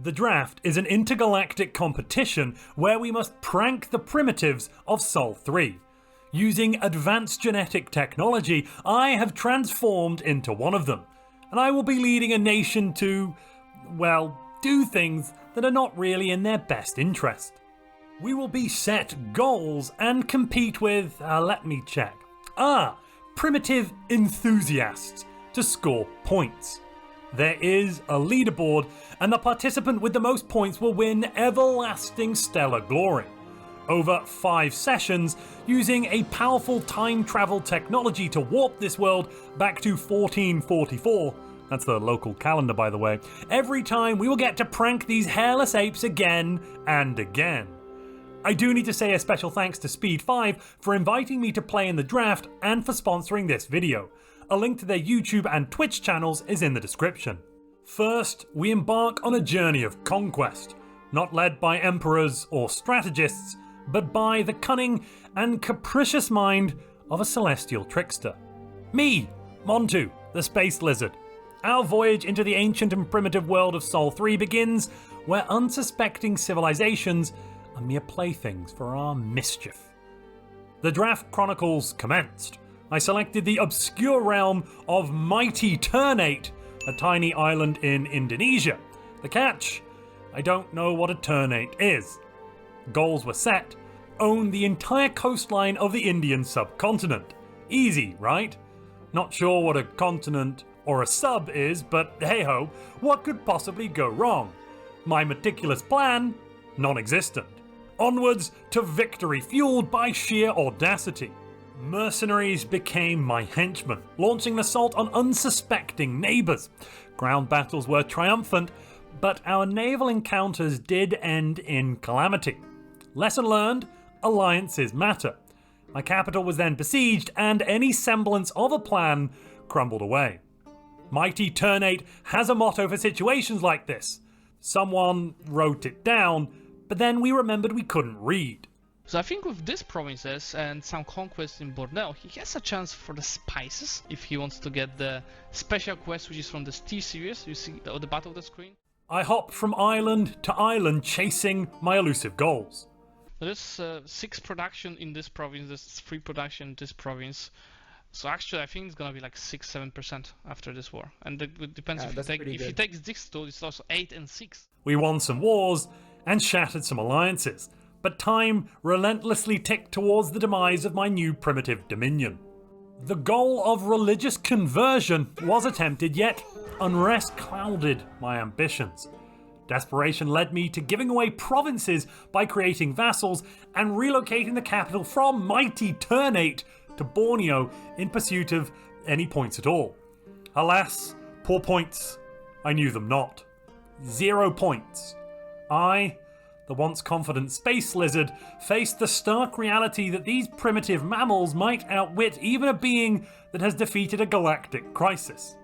The draft is an intergalactic competition where we must prank the primitives of Sol 3. Using advanced genetic technology, I have transformed into one of them, and I will be leading a nation to, well, do things that are not really in their best interest. We will be set goals and compete with, let me check. Primitive enthusiasts to score points. There is a leaderboard, and the participant with the most points will win everlasting stellar glory. Over 5 sessions, using a powerful time travel technology to warp this world back to 1444, that's the local calendar by the way, every time we will get to prank these hairless apes again and again. I do need to say a special thanks to Speed5 for inviting me to play in the draft and for sponsoring this video. A link to their YouTube and Twitch channels is in the description. First, we embark on a journey of conquest, not led by emperors or strategists, but by the cunning and capricious mind of a celestial trickster. Me, Montu, the space lizard. Our voyage into the ancient and primitive world of Sol 3 begins where unsuspecting civilizations are mere playthings for our mischief. The draft chronicles commenced. I selected the obscure realm of mighty Ternate, a tiny island in Indonesia. The catch? I don't know what a Ternate is. Goals were set. Own the entire coastline of the Indian subcontinent. Easy, right? Not sure what a continent or a sub is, but hey-ho, what could possibly go wrong? My meticulous plan? Non-existent. Onwards to victory, fueled by sheer audacity. Mercenaries became my henchmen, launching an assault on unsuspecting neighbours. Ground battles were triumphant, but our naval encounters did end in calamity. Lesson learned, alliances matter. My capital was then besieged, and any semblance of a plan crumbled away. Mighty Ternate has a motto for situations like this. Someone wrote it down, but then we remembered we couldn't read. So I think with these provinces and some conquests in Borneo, he has a chance for the spices if he wants to get the special quest, which is from the Steve series. You see at the bottom of the screen. I hopped from island to island chasing my elusive goals. There's 6 production in this province, there's 3 production in this province. So actually I think it's gonna be like 6-7% after this war. And it depends if he takes this two, it's also 8 and 6. We won some wars and shattered some alliances, but time relentlessly ticked towards the demise of my new primitive dominion. The goal of religious conversion was attempted, yet unrest clouded my ambitions. Desperation led me to giving away provinces by creating vassals and relocating the capital from mighty Ternate to Borneo in pursuit of any points at all. Alas, poor points. I knew them not. 0 points. I, the once confident space lizard, faced the stark reality that these primitive mammals might outwit even a being that has defeated a galactic crisis.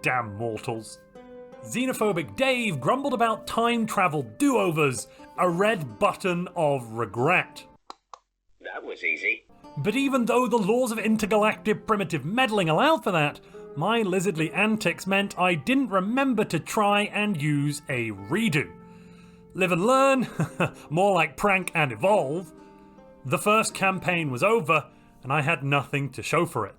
Damn mortals. Xenophobic Dave grumbled about time travel do-overs, a red button of regret. That was easy. But even though the laws of intergalactic primitive meddling allowed for that, my lizardly antics meant I didn't remember to try and use a redo. Live and learn, more like prank and evolve. The first campaign was over, and I had nothing to show for it.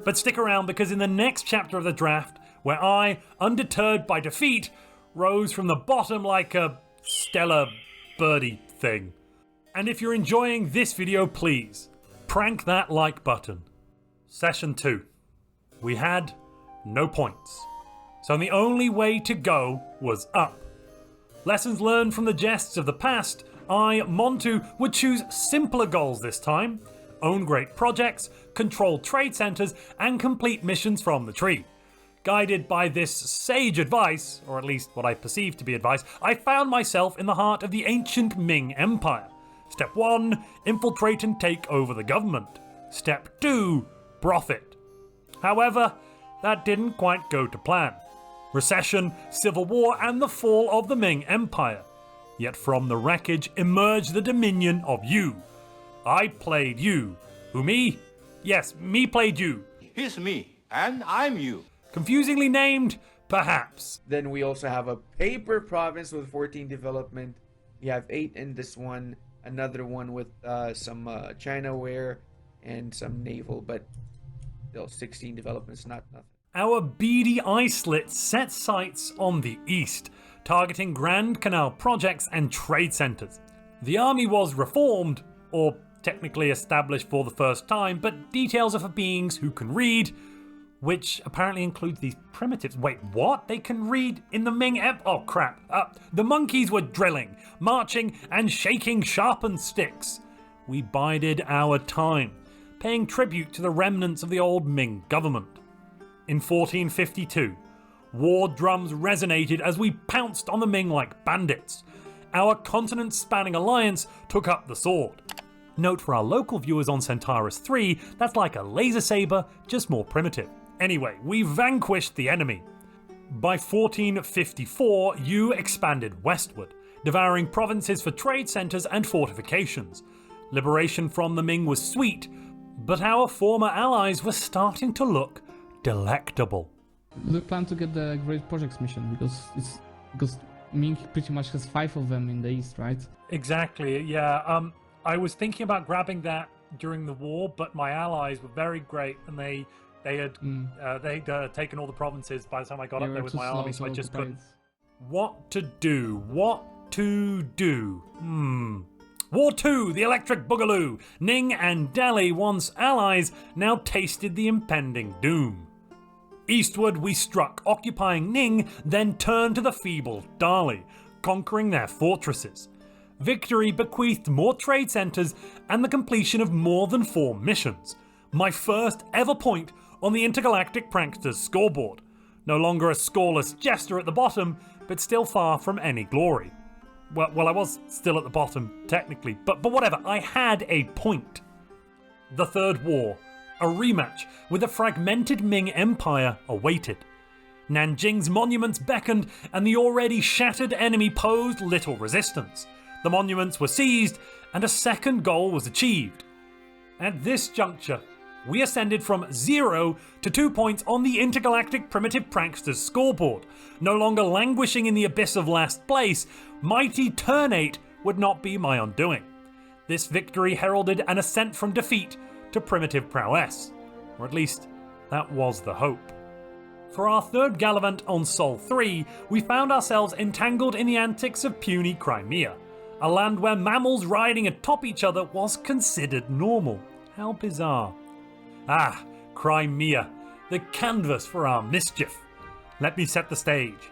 But stick around, because in the next chapter of the draft, where I, undeterred by defeat, rose from the bottom like a stellar birdie thing. And if you're enjoying this video, please prank that like button. Session 2. We had no points, so the only way to go was up. Lessons learned from the jests of the past, I, Montu, would choose simpler goals this time, own great projects, control trade centres, and complete missions from the tree. Guided by this sage advice, or at least what I perceived to be advice, I found myself in the heart of the ancient Ming Empire. Step 1, infiltrate and take over the government. Step 2, profit. However, that didn't quite go to plan. Recession, civil war, and the fall of the Ming Empire. Yet from the wreckage emerged the dominion of you. I played you. Who, me? Yes, me played you. He's me, and I'm you. Confusingly named, Perhaps. Then we also have a paper province with 14 development. We have 8 in this one. Another one with some Chinaware and some naval, but still 16 developments, not nothing. Our beady eye slits set sights on the east, targeting Grand Canal projects and trade centres. The army was reformed, or technically established for the first time, but details are for beings who can read, which apparently includes these primitives. Wait, what? They can read in the Ming Oh crap. The monkeys were drilling, marching, and shaking sharpened sticks. We bided our time, paying tribute to the remnants of the old Ming government. In 1452, war drums resonated as we pounced on the Ming like bandits. Our continent-spanning alliance took up the sword. Note for our local viewers on Centaurus 3, that's like a laser saber, just more primitive. Anyway, we vanquished the enemy. By 1454, Yu expanded westward, devouring provinces for trade centres and fortifications. Liberation from the Ming was sweet, but our former allies were starting to look delectable. We plan to get the Great Projects mission because Ming pretty much has 5 of them in the east, right? Exactly, yeah. I was thinking about grabbing that during the war, but my allies were very great, and they had taken all the provinces by the time I got up there with my army, so I just couldn't. What to do? War 2, the Electric Boogaloo. Ning and Delhi, once allies, now tasted the impending doom. Eastward we struck, occupying Ning, then turned to the feeble Dali, conquering their fortresses. Victory bequeathed more trade centres and the completion of more than 4 missions. My first ever point on the Intergalactic Pranksters scoreboard. No longer a scoreless jester at the bottom, but still far from any glory. Well, I was still at the bottom, technically, but whatever, I had a point. The Third War, a rematch with the fragmented Ming Empire, awaited. Nanjing's monuments beckoned, and the already shattered enemy posed little resistance. The monuments were seized, and a second goal was achieved. At this juncture, we ascended from 0 to 2 points on the Intergalactic Primitive Pranksters scoreboard. No longer languishing in the abyss of last place, mighty Turnate would not be my undoing. This victory heralded an ascent from defeat to primitive prowess, or at least that was the hope. For our third gallivant on Sol 3, we found ourselves entangled in the antics of puny Crimea, a land where mammals riding atop each other was considered normal. How bizarre. Ah, Crimea, the canvas for our mischief. Let me set the stage.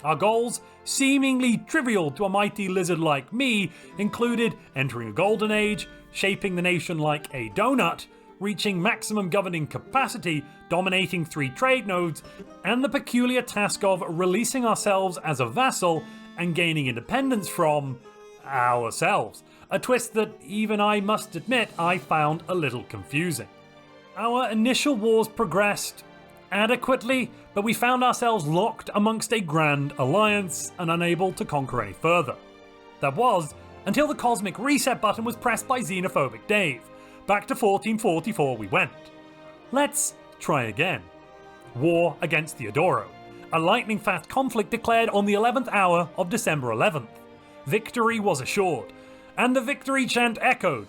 Our goals, seemingly trivial to a mighty lizard like me, included entering a golden age, shaping the nation like a donut, reaching maximum governing capacity, dominating 3 trade nodes, and the peculiar task of releasing ourselves as a vassal and gaining independence from ourselves. A twist that even I must admit I found a little confusing. Our initial wars progressed adequately, but we found ourselves locked amongst a grand alliance and unable to conquer any further. That was until the cosmic reset button was pressed by xenophobic Dave. Back to 1444 we went. Let's try again. War against Theodoro. A lightning-fast conflict declared on the 11th hour of December 11th. Victory was assured, and the victory chant echoed.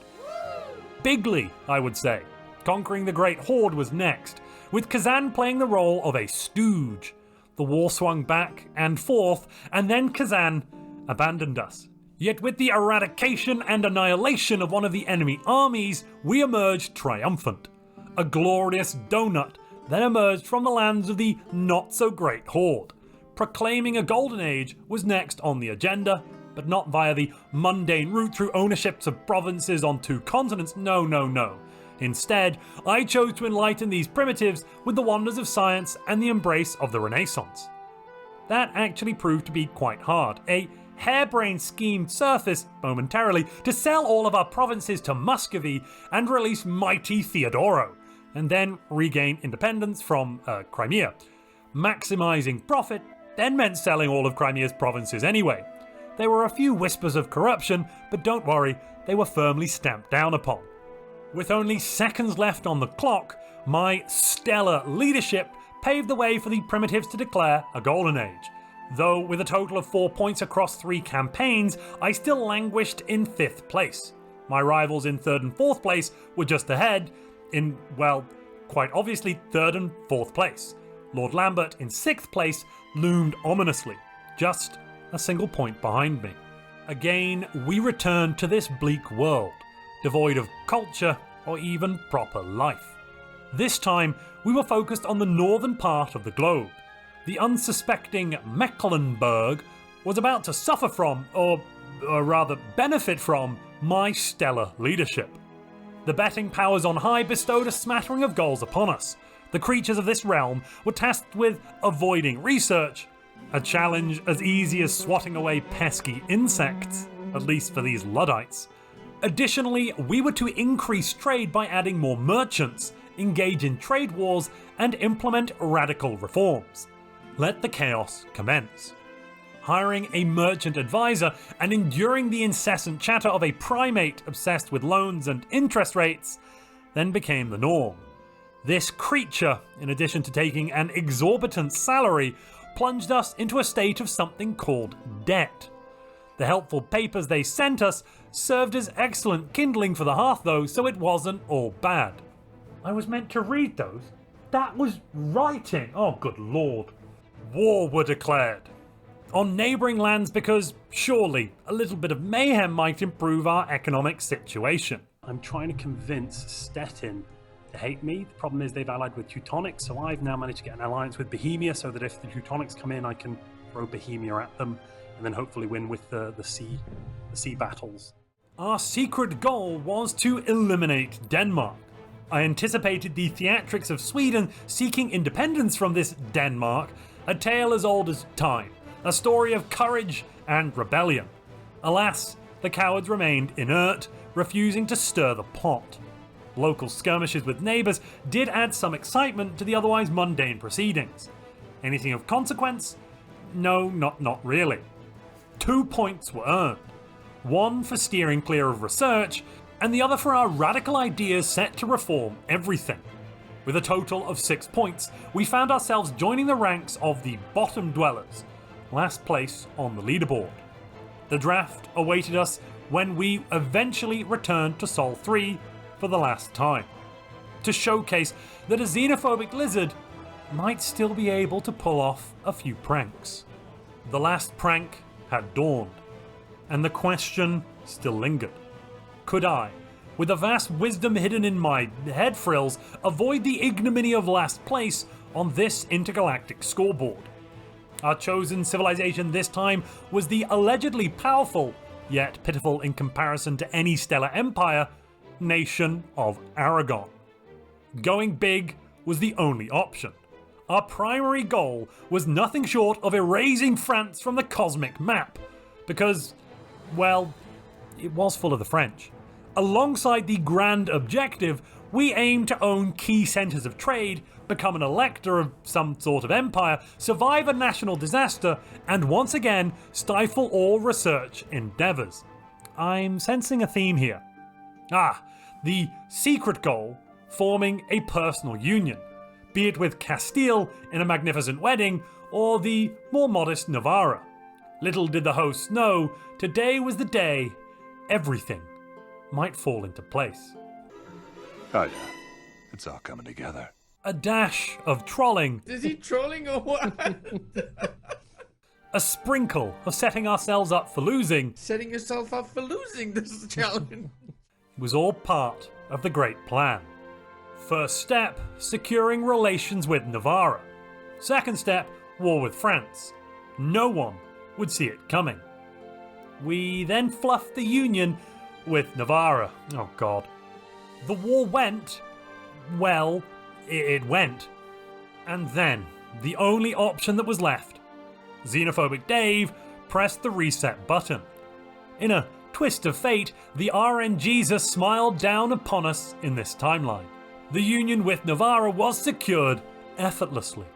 Bigly, I would say. Conquering the Great Horde was next, with Kazan playing the role of a stooge. The war swung back and forth, and then Kazan abandoned us. Yet with the eradication and annihilation of one of the enemy armies, we emerged triumphant. A glorious donut then emerged from the lands of the not-so-great Horde. Proclaiming a golden age was next on the agenda, but not via the mundane route through ownerships of provinces on 2 continents, no. Instead, I chose to enlighten these primitives with the wonders of science and the embrace of the Renaissance. That actually proved to be quite hard. A harebrained schemed surface, momentarily, to sell all of our provinces to Muscovy and release mighty Theodoro, and then regain independence from Crimea. Maximizing profit then meant selling all of Crimea's provinces anyway. There were a few whispers of corruption, but don't worry, they were firmly stamped down upon. With only seconds left on the clock, my stellar leadership paved the way for the Primitives to declare a golden age. Though with a total of 4 points across 3 campaigns, I still languished in 5th place. My rivals in 3rd and 4th place were just ahead in, well, quite obviously 3rd and 4th place. Lord Lambert in 6th place loomed ominously, just a single point behind me. Again, we returned to this bleak world, devoid of culture or even proper life. This time, we were focused on the northern part of the globe. The unsuspecting Mecklenburg was about to suffer from, or rather benefit from, my stellar leadership. The betting powers on high bestowed a smattering of goals upon us. The creatures of this realm were tasked with avoiding research, a challenge as easy as swatting away pesky insects, at least for these Luddites. Additionally, we were to increase trade by adding more merchants, engage in trade wars, and implement radical reforms. Let the chaos commence. Hiring a merchant advisor and enduring the incessant chatter of a primate obsessed with loans and interest rates then became the norm. This creature, in addition to taking an exorbitant salary, plunged us into a state of something called debt. The helpful papers they sent us served as excellent kindling for the hearth though, so it wasn't all bad. I was meant to read those? That was writing! Oh good lord. War were declared on neighbouring lands because, surely, a little bit of mayhem might improve our economic situation. I'm trying to convince Stettin to hate me. The problem is they've allied with Teutonics, so I've now managed to get an alliance with Bohemia so that if the Teutonics come in, I can throw Bohemia at them and then hopefully win with the sea battles. Our secret goal was to eliminate Denmark. I anticipated the theatrics of Sweden seeking independence from this Denmark, a tale as old as time, a story of courage and rebellion. Alas, the cowards remained inert, refusing to stir the pot. Local skirmishes with neighbours did add some excitement to the otherwise mundane proceedings. Anything of consequence? No, not really. 2 points were earned. One for steering clear of research, and the other for our radical ideas set to reform everything. With a total of 6 points, we found ourselves joining the ranks of the bottom dwellers, last place on the leaderboard. The draft awaited us when we eventually returned to Sol 3 for the last time, to showcase that a xenophobic lizard might still be able to pull off a few pranks. The last prank had dawned, and the question still lingered. Could I, with the vast wisdom hidden in my head frills, avoid the ignominy of last place on this intergalactic scoreboard? Our chosen civilization this time was the allegedly powerful, yet pitiful in comparison to any stellar empire, nation of Aragon. Going big was the only option. Our primary goal was nothing short of erasing France from the cosmic map, because, well, it was full of the French. Alongside the grand objective, we aimed to own key centres of trade, become an elector of some sort of empire, survive a national disaster, and once again stifle all research endeavours. I'm sensing a theme here. The secret goal, forming a personal union, be it with Castile in a magnificent wedding, or the more modest Navarra. Little did the hosts know, today was the day everything might fall into place. Oh yeah, it's all coming together. A dash of trolling. Is he trolling or what? A sprinkle of setting ourselves up for losing. Setting yourself up for losing this challenge. Was all part of the great plan. First step, securing relations with Navarra. Second step, war with France. No one would see it coming. We then fluffed the union with Navarra. Oh god. The war went, well, it went. And then, the only option that was left, xenophobic Dave pressed the reset button. In a twist of fate, the RN Jesus smiled down upon us in this timeline. The union with Navarra was secured effortlessly,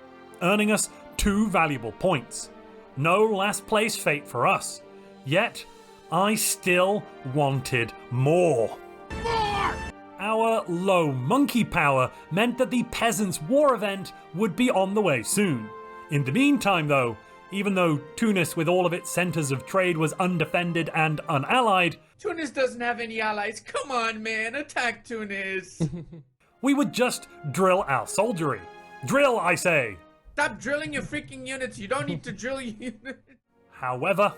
earning us 2 valuable points. No last place fate for us. Yet, I still wanted more. Our low monkey power meant that the Peasants' War event would be on the way soon. In the meantime though, even though Tunis with all of its centres of trade was undefended and unallied, Tunis doesn't have any allies. Come on, man, attack Tunis. we would just drill our soldiery. Drill, I say! Stop drilling your freaking units. You don't need to drill your units. However,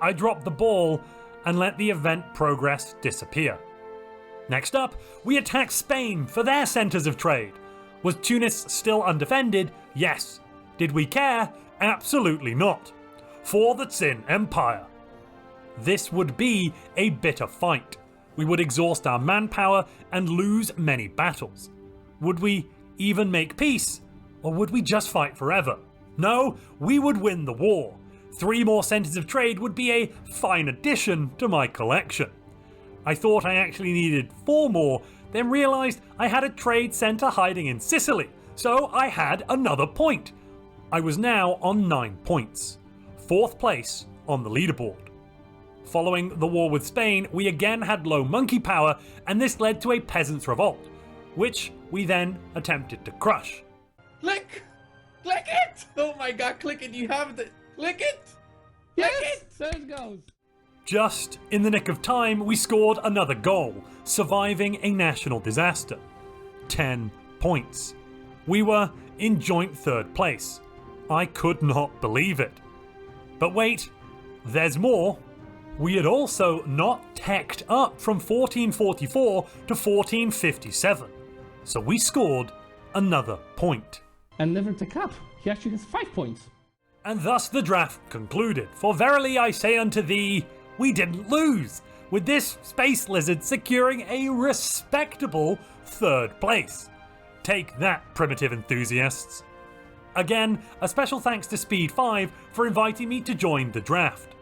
I dropped the ball and let the event progress disappear. Next up, we attacked Spain for their centres of trade. Was Tunis still undefended? Yes. Did we care? Absolutely not. For the Tsin Empire. This would be a bitter fight. We would exhaust our manpower and lose many battles. Would we even make peace? Or would we just fight forever? No, we would win the war. 3 more centres of trade would be a fine addition to my collection. I thought I actually needed 4 more, then realised I had a trade centre hiding in Sicily, so I had another point. I was now on 9 points, 4th place on the leaderboard. Following the war with Spain, we again had low monkey power, and this led to a peasants' revolt, which we then attempted to crush. Click! Click it! Oh my god, click it, you have the... Click it! Click it! There it goes. Just in the nick of time, we scored another goal, surviving a national disaster. 10 points. We were in joint 3rd place. I could not believe it. But wait, there's more. We had also not teched up from 1444 to 1457, so we scored another point. And never to cap. He actually has 5 points. And thus the draft concluded. For verily I say unto thee, we didn't lose, with this space lizard securing a respectable 3rd place. Take that, primitive enthusiasts. Again, a special thanks to Speed5 for inviting me to join the draft.